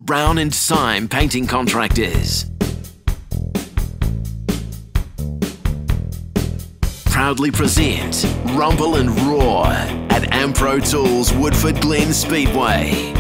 Brown and Syme Painting Contractors. Proudly present Rumble and Roar at Ampro Tools Woodford Glen Speedway.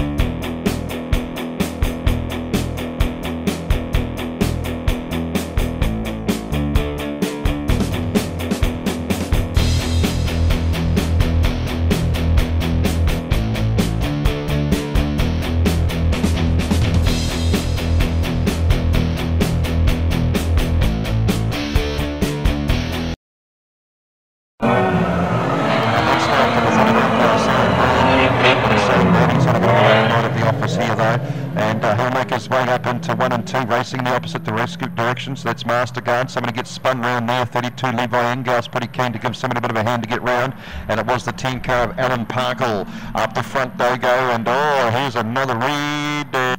Into 1 and 2, racing the opposite direction, so that's Masterguard. Somebody gets spun round there. 32 Levi Engar's pretty keen to give somebody a bit of a hand to get round, and it was the 10 car of Alan Parkle. Up the front they go, and oh, here's another read.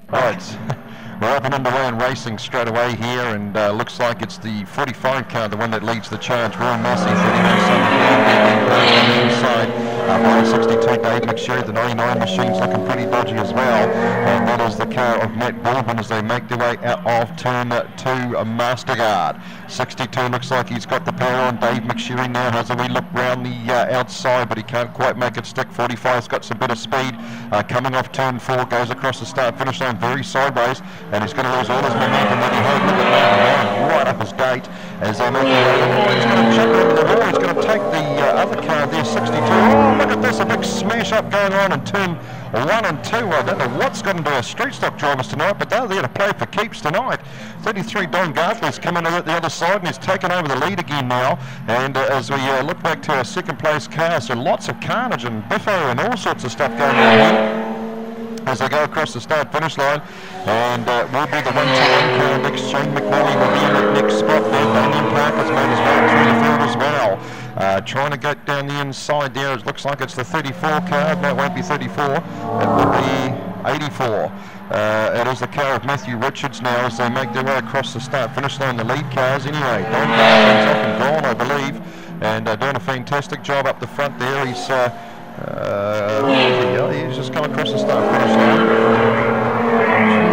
Right, we're up and underway and racing straight away here, and looks like it's the 45 car, the one that leads the charge. Roy Massey, 39 inside. By 62 Dave McSherry, the 99 machine's looking pretty dodgy as well, and that is the car of Matt Baldwin as they make their way out of turn 2 Masterguard. 62 looks like he's got the power on. Dave McSherry now has a wee look round the outside, but he can't quite make it stick. 45's got some bit of speed, coming off turn 4, goes across the start finish line very sideways, and he's going to lose all his momentum that he had. Look at that, right up his gate as they make their way. He's going to jump over the wall. He's going to take the other car there, 62. Oh, look at this, a big smash up going on in turn 1 and 2. I don't know what's going to do our street stock drivers tonight, but they're there to play for keeps tonight. 33 Don Garthley's coming in at the other side, and he's taken over the lead again now. And as we look back to our second place car, so lots of carnage and biffo and all sorts of stuff going on here as they go across the start finish line, and will be the 1-2-1 car next. Shane McNally will be in that next spot there. Damien Parker's made his way through the field as well, trying to get down the inside there. It looks like it's the 34 car. No, it won't be 34, it will be 84. It is the car of Matthew Richards now as they make their way across the start finish line, the lead cars anyway. Don Garland's off and gone, I believe, and doing a fantastic job up the front there. He's just come across the start finish line.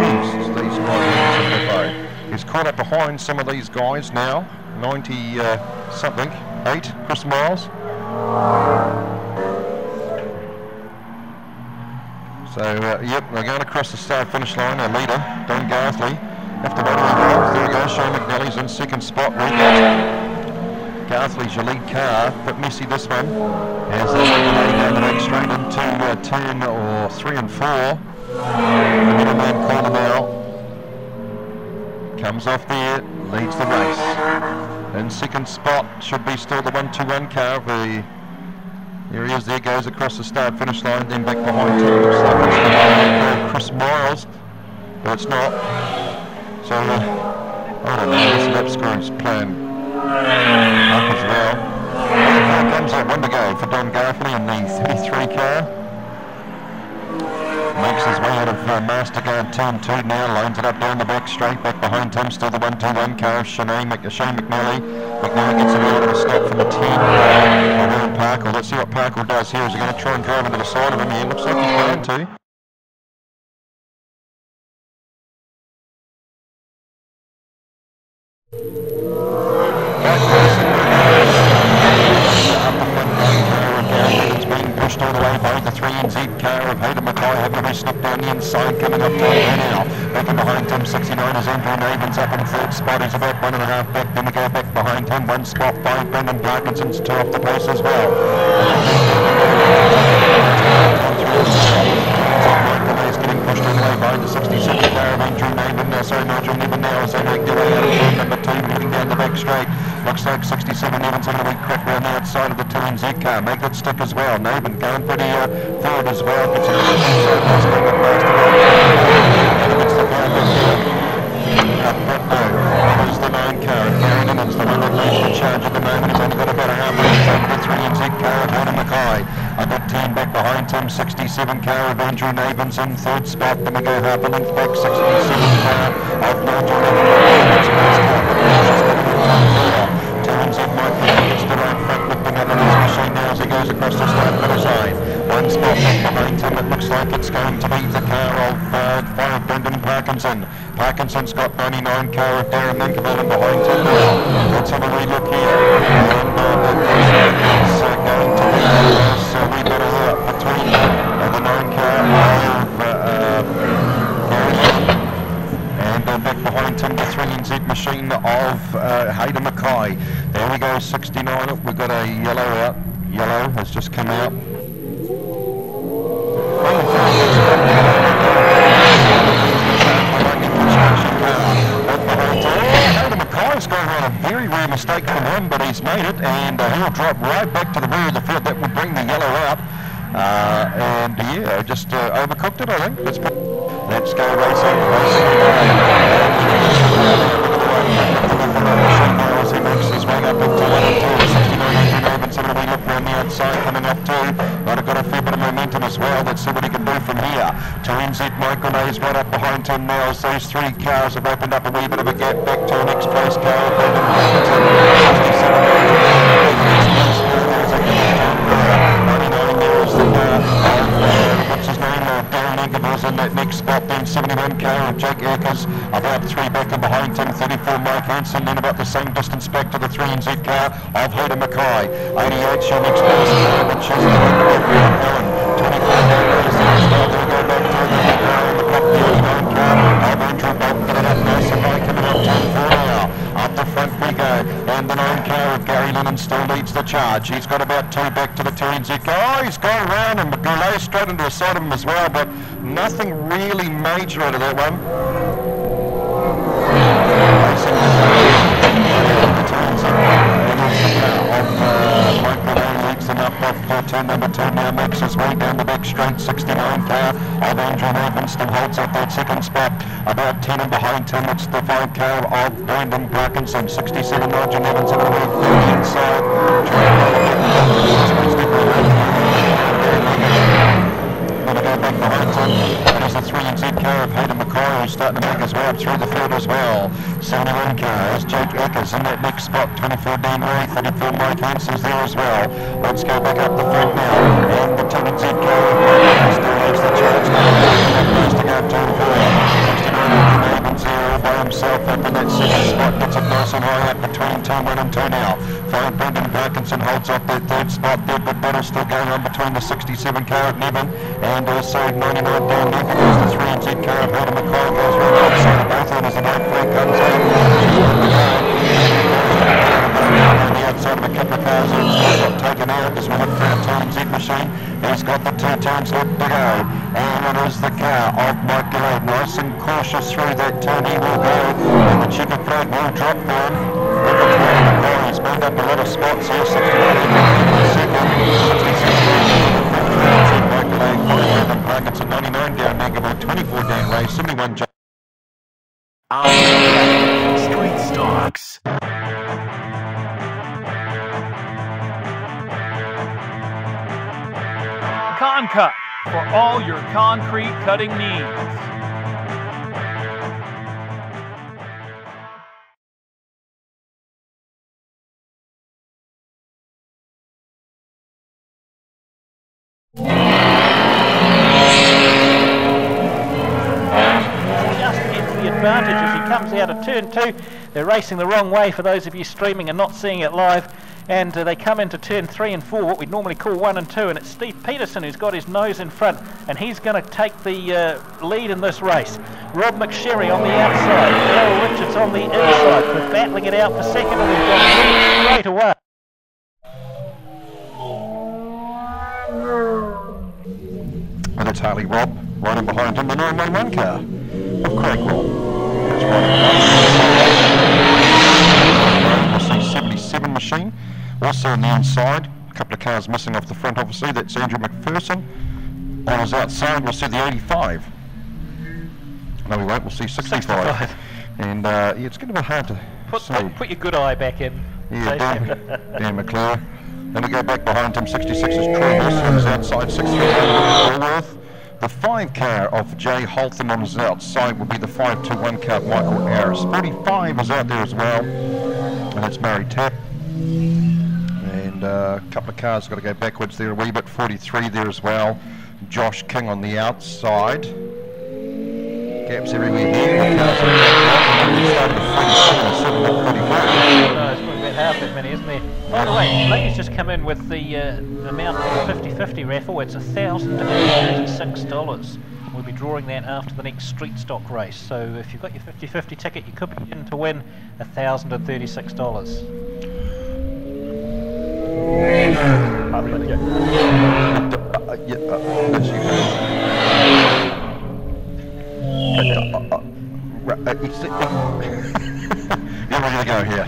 Jeez, these guys, he's caught up behind some of these guys now. 90 something, 8, Chris Miles. So yep, they're going across the start finish line. Our leader, Don Garthley, have to wait a There we go. Shane McNally's in second spot. Garthley's your lead car, but messy this one, as they go the next straight into turn 3 and 4. The middleman corner now comes off there, leads the race. In second spot should be still the 1-2-1 car. There he is, there goes across the start finish line, then back behind him. Looks like it's Chris Miles, but it's not. So I don't know, this lap scoring's playing up as well. Here comes that one to go for Don Garthley in the 33 car. Makes his way out of Masterguard turn 2 now, lines it up down the back straight. Back behind him still the 1-2-1 car of Shane McNally. McNally gets a bit of a stop from the 10 around Parkle. Let's see what Parkle does here. Is he going to try and drive into the side of him here? Looks like he's going to. Pushed all the way by the 3NZ car of Hayden Mackay, having a sniff down the inside, coming up to him now. Back in behind him, 69 is Andrew Navins up in third spot. He's about 1.5 back. Then we go back behind him, 1 spot by Brendan Parkinson's 2 off the pace as well. He's getting pushed all the way by the 67 car of Andrew Navin. Nigel Nevin now as they make their way out of turn number 2, moving down the back straight. Looks like 67 Nevin's having a wee crack around the outside of the 2NZ car. Make it stick as well. Navin going pretty forward as well. Gets a little There's the 9 car. Carrington is the one that leads the charge at the moment. He's only got about a half minute over the 3NZ car of Hayden Mackay. A good 10 back behind him. 67 car of Andrew Navins in third spot. Then we go half a length back. 67 car of Nigel Navins. Turns in Mike gets the right front, lifting up on his machine now as he goes across the start finish line. 1 spot back behind him. It looks like it's going to be the car of Parkinson. Parkinson's got 99 car of Darren Minkerville behind him now. Let's have a wee look here. And it's going to be a wee bit of out between the 9 car of and back behind him the 3NZ machine of Hayden Mackay. There we go, 69. We've got a yellow out. Yellow has just come out. Hayden Mackay's going on a very rare mistake from him, but he's made it, and he'll drop right back to the rear of the field. That will bring the yellow out. And yeah, just overcooked it, I think. Let's go racing. As he makes his way up into 1 and 2, 69 Robinson, and we look around the outside coming up too. Might have got a fair bit of momentum as well. Let's see what he can do from here. 2NZ Michael Nay's right up behind him now as those 3 cars have opened up a wee bit of a gap back to the next place car. What's his name? Darren Minkerville's in that next spot, then 71 car of Jake Eckers, about 3 back and behind him, 34 Mike Hansen, then about the same distance back to the 3NZ car of Hayden Mackay. 88's your next place car, which is the 24 down there, they'll go back to the car on the back, the 89 car of Andrew Bolt, get it up nice and high, coming up 10-4 now. Up the front we go, and the 9 car of Gary Lennon still leads the charge. He's got about 2 back to the 2NZ car. Oh, he's gone around and Goulet straight into the side of him as well, but nothing really major out of that one. Leads them up off turn number 2 now, makes his way down the back straight. 69 car of Andrew Evanston holds up that second spot. About 10 and behind him, it's the 5 car of Brandon Parkinson. 67 Nigel Evans on the way, 30 inside. Going to go back behind him. There's the 3NZ car of Hayden Mackay, who's starting to make his way up through the field as well. 71 car is Jake Eckers in that next spot. 24 Dan Ray, 34 Mike Hansen's there as well. Let's go back up the front now. And the 2NZ car of Mike still leads the charge. Close to go turn 4. 69 Evans there all by himself up in that second spot. Gets it nice and high up between turn 1 and 2 now. 5 Brendan Parkinson holds up that third spot there, but battle's still going on between the 67 car of Nevin and also 99 down there because the 3NZ car of Hayden Mackay goes right outside of both of them as the 9 flag comes in. On the outside of a couple of cars, he's got taken out as we look for our 2NZ machine. He's got the 2 turns left to go, and it is the car of Mike Gillard. Nice and cautious through that turn, he will go, and the checker flag will drop for him. He's made up a lot of spots here. 69 second, 66 Mike Gillard, 47 Parkinson, 99 down Minkerville, 24 down Ray, 71 Street Stocks. Cut for all your concrete cutting needs. Just gets the advantage as he comes out of turn 2. They're racing the wrong way for those of you streaming and not seeing it live. And they come into turn 3 and 4, what we'd normally call 1 and 2, and it's Steve Peterson who's got his nose in front, and he's going to take the lead in this race. Rob McSherry on the outside, Darryl Richards on the inside. We're battling it out for second, and we've got straight away. And it's Harley Rob, right in behind him, the 911 car of Craig Rob. That's right. We'll see 77 machine. Also on the inside, a couple of cars missing off the front, obviously. That's Andrew McPherson. On his outside, we'll see the 85. No, we won't. We'll see 65. And yeah, it's going to be hard to see. Put your good eye back in. Yeah, Dan McClure. Then we go back behind him. 66 is Troy Wilson on his outside. 63 Woolworth. The 5 car of Jay Holtham on his outside will be the 521 car of Michael Harris. 45 is out there as well. And it's Murray Tapp. And a couple of cars got to go backwards there a wee bit. 43 there as well. Josh King on the outside. gaps everywhere here. The cars are starting at 37 or 34. No, it's probably about half that many, isn't there? By the way, Blake's just come in with the amount for the 50-50 raffle. It's $1,036. We'll be drawing that after the next street stock race. So if you've got your 50-50 ticket, you could be in to win $1,036. Here we're going to go here.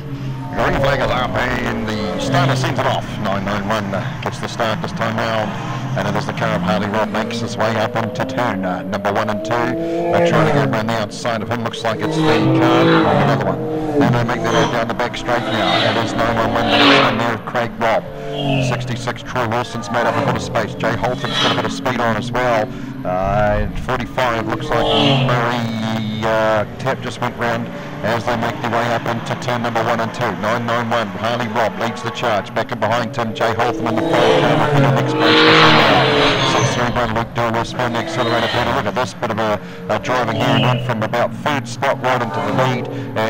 Green flag is up and the starter sends it off. 991 gets the start this time round. And it is the car of Harley Rob makes his way up into turn number 1 and 2. They're trying to go around the outside of him. Looks like it's the car of another one. Then they make their way down the back straight now. It is 911 the next one there of Craig Robb. 66 Troy Wilson's made up a bit of space. Jay Holton's got a bit of speed on as well. 45 looks like Murray Tap just went round as they make their way up into turn number 1 and 2. 991 Harley Robb leads the charge. Back and behind him, Jay Holton in the 5 car in the next place. 631 Luke Dorwell found the accelerator pedal. Look at this bit of a driving here. Went from about 3rd spot right into the lead.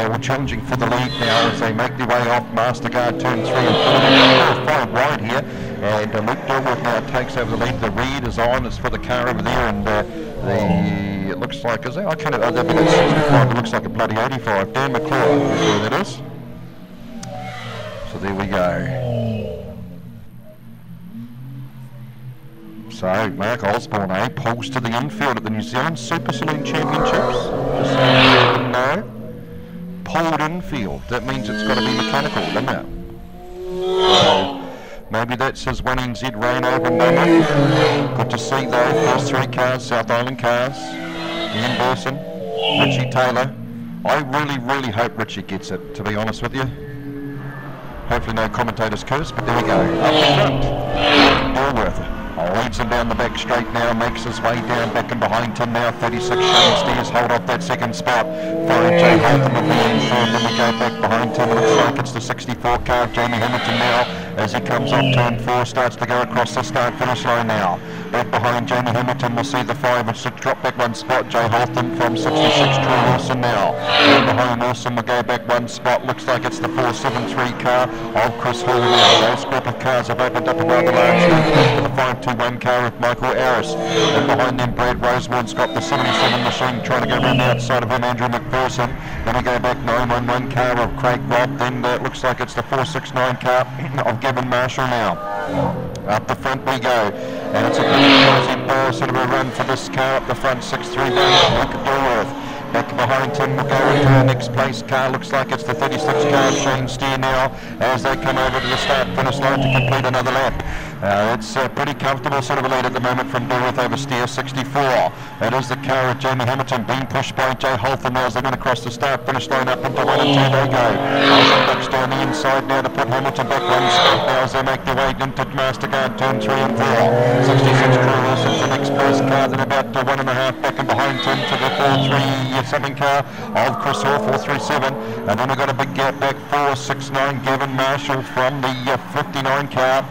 We're challenging for the lead now as they make their way off Mastercard turn 3 and 4. 5 wide here. And Luke Dorwell now takes over the lead. The read is on. It's for the car over there. And it looks like, is that? I can't, that'd be that 65. It looks like a bloody 85. Dan McClure is where that is. So there we go. So Mark Osborne, pulls to the infield at the New Zealand Super Saloon Championships. Just so you know. Pulled infield. That means it's got to be mechanical, doesn't it? So maybe that's his 1NZ rain over number. Good to see though. First 3 cars, South Island cars. Ian Burson, Richie Taylor. I really hope Richie gets it, to be honest with you. Hopefully no commentators curse, but there we go. Up the front, Dorworth leads him down the back straight now, makes his way down, back and behind him now. 36 Shane Steers hold off that 2nd spot. 5 Jay Holton will be in 3rd, then we go back behind him. It looks like it's the 64 car of Jamie Hamilton now as he comes off turn 4, starts to go across the start finish line now. Back behind Jamie Hamilton, we'll see the 5 and 6 drop back 1 spot. Jay Holton from 66 Troy Wilson now. And behind Wilson will go back 1 spot. Looks like it's the 473 car of Chris Hall now. Those group of cars have opened up a rather large lead for the 521 car of Michael Harris. And behind them, Brad Rosewood's got the 77 machine trying to go around the outside of him, Andrew McPherson. Then we go back 911 car of Craig Robb. Then it looks like it's the 469 car of Gavin Marshall now. Up the front we go. And it's a pretty crazy sort of a run for this car up the front. 631 Luke Dorworth. Back behind him we'll go into the next place car. Looks like it's the 36 car of Shane Steer now as they come over to the start finish line to complete another lap. It's a pretty comfortable sort of a lead at the moment from Dorworth over Steer. 64. It is the car of Jamie Hamilton being pushed by Jay Holton now as they're going to cross the start finish line up into 1 and 2 they go. Bucks down the inside now to put Hamilton back 1 spot now as they make their way into Mastercard turn 3 and 4. 66 Troy Wilson's the next place car, then about 1.5 back and behind him to the 4-3 something car of Chris Hall 437. And then we've got a big gap back 469 Gavin Marshall from the 59 car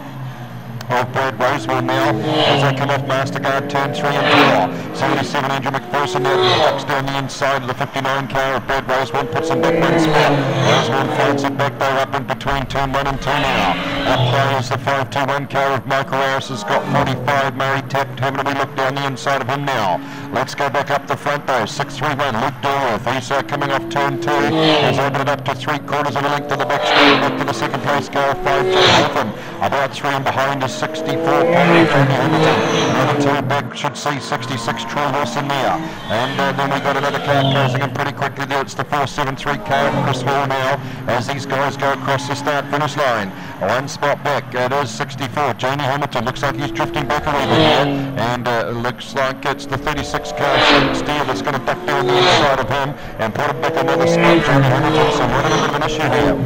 of Brad Rosewell now as they come off Mastercard turn 3 and 4. 77 Andrew McPherson now ducks down the inside of the 59 car of Brad Rosewell, puts him back 1 spot. Rosewell finds it back there up in between turn 1 and 2 now. Up high is the 521 car of Michael Harris has got 45. Murray tapped, having a wee look down the inside of him now. Let's go back up the front though. 631 Luke Dorworth. He's coming off turn 2. He's opened it up to 3/4 of a length to the back straight, back to the 2nd place car of 5 Jay Holton. About 3 and behind is 64 Jamie Hamilton. Another 2 back should see 66 Troy Wilson there. And then we got another car closing in pretty quickly there. It's the 473 car of Chris Hall now as these guys go across the start finish line. 1 spot back. It is 64 Jamie Hamilton. Looks like he's drifting back a wee bit here. And looks like it's the 36 car Shane Steer that's going to duck down the inside of him and put it back another spot. Jamie Hamilton. So we're in a bit of an issue here.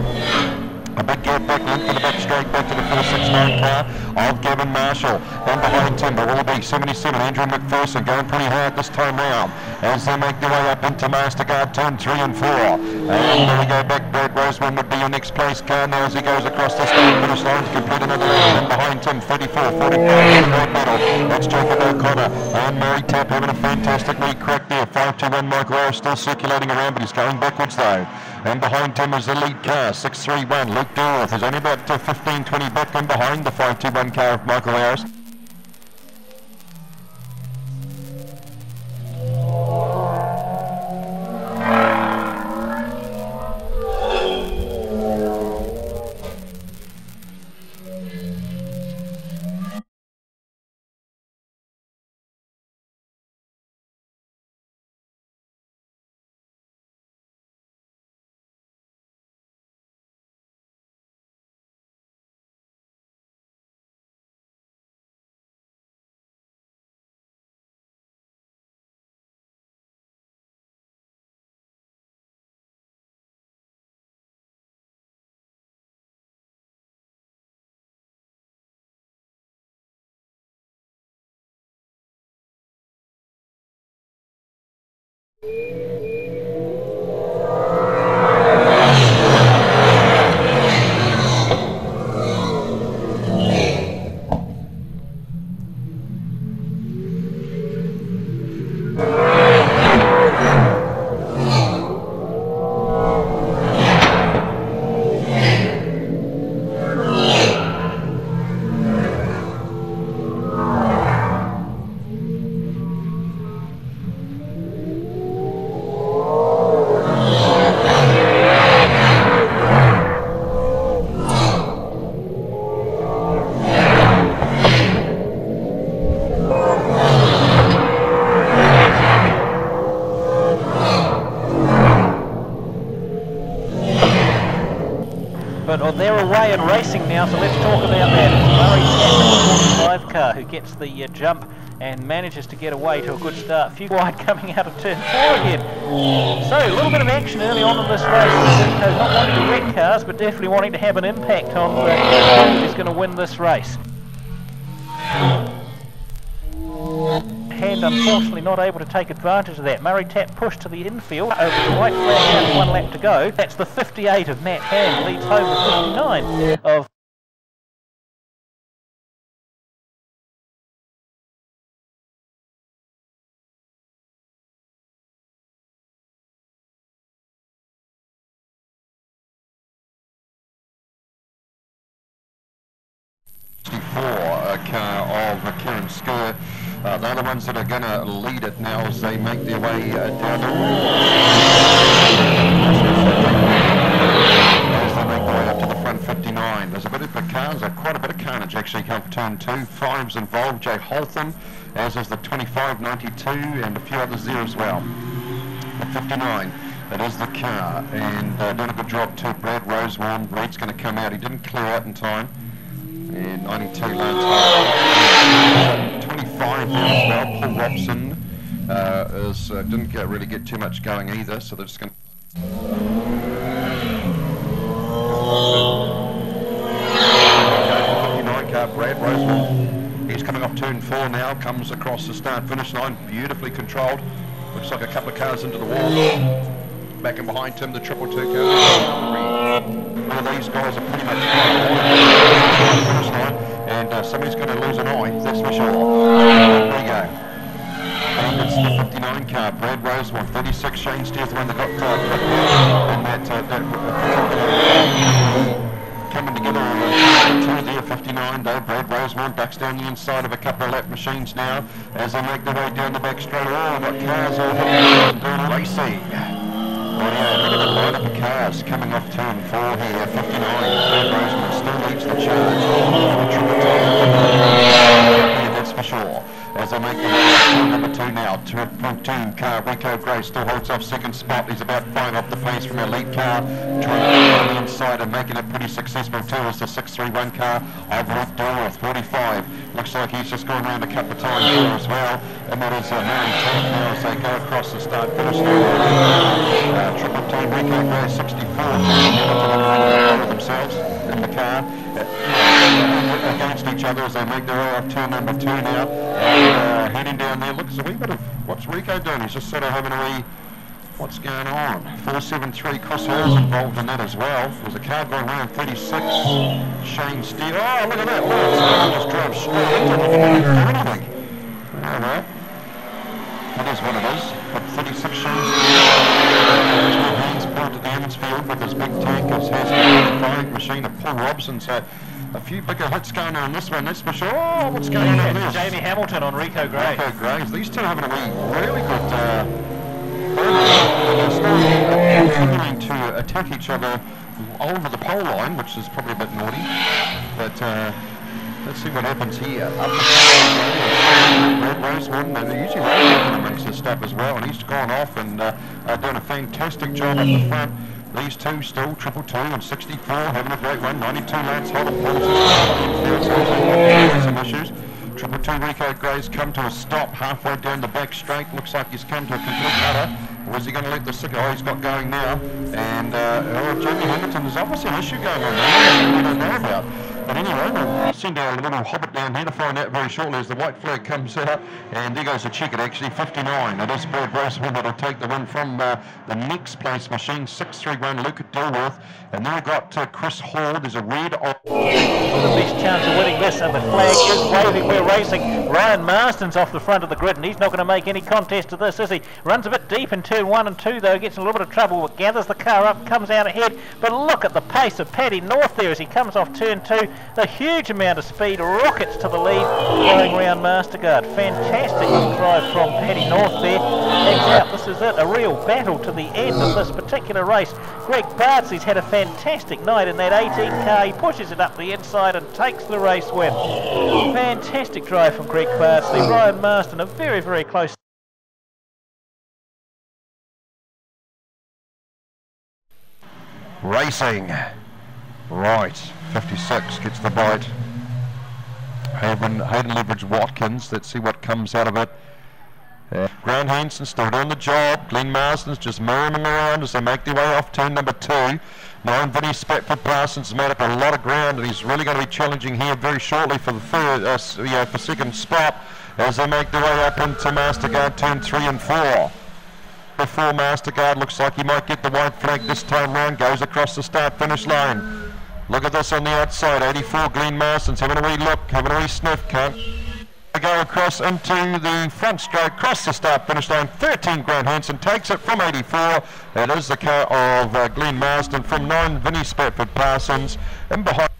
A big gap back link to the back straight back to the 469 car of Gavin Marshall. Then behind him there will be 77 Andrew McPherson going pretty hard this time round. as they make their way up into Mastercard turn 3 and 4. And there we go back. Brad Roseman would be your next place car now as he goes across the start finish line to complete another round. And behind him, 34, 45, great battle. That's Jacob O'Connor. And Murray Tapp having a fantastic lead crack there. 5-2-1 Michael Harris still circulating around, but he's going backwards though. And behind him is the lead car, 6-3-1, Luke Dorworth, who's only about 15-20 back and behind the 5-2-1 car of Michael Harris. But they're away and racing now, so let's talk about that. It's Murray Tapp, the 45 car, who gets the jump and manages to get away to a good start. Few wide coming out of turn 4 again. So a little bit of action early on in this race. Not wanting to wreck cars, but definitely wanting to have an impact on who's going to win this race. Hand unfortunately not able to take advantage of that. Murray Tapp pushed to the infield over the right flag down, 1 lap to go. That's the 58 of Matt Hand, leads home the 59 of a car of Kieran Skur. They're the ones that are going to lead it now as they make their way down the as they make their way up to the front 59. There's a bit of quite a bit of carnage actually come turn 2. 5's involved, Jay Holtham, as is the 2592 and a few others there as well. The 59. It is the car, and done a good job too. Brad Rosewarn, Reed's going to come out. He didn't clear out in time. And 92 last 25 there as well. Paul Robson didn't really get too much going either, so they're just going to... 59 car, Brad Rosewarn. He's coming off turn 4 now, comes across the start finish line, beautifully controlled. Looks like a couple of cars into the wall. Back and behind him, the 222 car. One of these guys are pretty much finish line, and somebody's going to lose an eye, that's for sure. There we go. And it's the 59 car, Brad Rosewarn, 36 Shane Steers, the one that got and that coming together on the 2 there, 59 though. Brad Rosewarn ducks down the inside of a couple of lap machines now as they make their way down the back straight. Oh, we've got cars all doing racing. Oh yeah, look at the lineup of cars coming off turn 4 here, 59. Brad Rosewarn still leads the charge. Yeah, that's for sure. As they make the way up to number 2 now, 2 car, Rico Gray still holds off second spot. He's about 5 off the pace from our lead car, trying to get on the inside and making it pretty successful too is the 631 car of Luke Dorworth, 45. Looks like he's just gone around a couple of times here as well, and that is Murray Tapp now as they go across the start finish line. Triple T, Rico Gray, 64, themselves in the car. against each other as they make their way up turn number 2 now. And heading down there, looks a wee bit of, what's Rico doing? He's just sort of having a wee, what's going on? 473 Chris Hall's involved in that as well. There's a car going around 36. Shane Steele. Oh, look at that. Look, just drove straight into anything. Oh, well. It is what it is. But 36 Shane Steele. He's pulled to the Emmonsfield with his big tank. His has the flying machine of Paul Robson. So a few bigger hits going on this one, that's for sure. Oh, what's going on there? Jamie Hamilton on Rico Gray. Rico Grays. These two having a really good continuing to attack each other over the pole line, which is probably a bit naughty. But let's see what happens here. Up the Red Rosewood, and usually Rosewood makes his stuff as well, and he's gone off and done a fantastic job up the front. These two still 222 and 64, having a great run. 92 lads hold up some issues. 222 Rico Gray's come to a stop halfway down the back straight. Looks like he's come to a complete cutter. Or is he going to let the sick? Oh, he's got going now. And Jamie Hamilton, there's obviously an issue going on there I don't know about. But anyway, we'll send our little hobbit down here to find out very shortly as the white flag comes out. And there goes the check, it actually 59. It is Brad Rosewood that'll take the win from the next place machine, 631 Luke Dilworth. And then we've got Chris Hall. There's a red off. The best chance of winning this, and the flag is waving. We're racing. Ryan Marston's off the front of the grid, and he's not going to make any contest to this, is he? Runs a bit deep in turn 1 and 2, though. Gets in a little bit of trouble, but gathers the car up, comes out ahead. But look at the pace of Paddy North there as he comes off turn 2. The huge amount of speed, rockets to the lead, going round Mastercard. Fantastic little drive from Paddy North there. Heads out. This is it, a real battle to the end of this particular race. Greg Bartsley's had a fantastic night in that 18 car. He pushes it up the inside and takes the race win. Fantastic drive from Greg Bartsley. Ryan Marston, a very, very close. Racing. Right, 56 gets the bite. Hayden Leverage Watkins, let's see what comes out of it. Grant Hansen still doing the job. Glen Marston's just mirroring them around as they make their way off turn number 2. Now Vinny Spatford Parsons made up a lot of ground, and he's really going to be challenging here very shortly for the third, for second spot as they make their way up into Mastercard turn 3 and 4. Before Mastercard looks like he might get the white flag this time round, goes across the start-finish line. Look at this on the outside, 84 Glen Marston's having a wee look, having a wee sniff, cunt. Go across into the front straight, cross the start-finish line. 13 Grant Hansen takes it from 84. It is the car of Glen Marston from 9 Vinny Spatford Parsons. And behind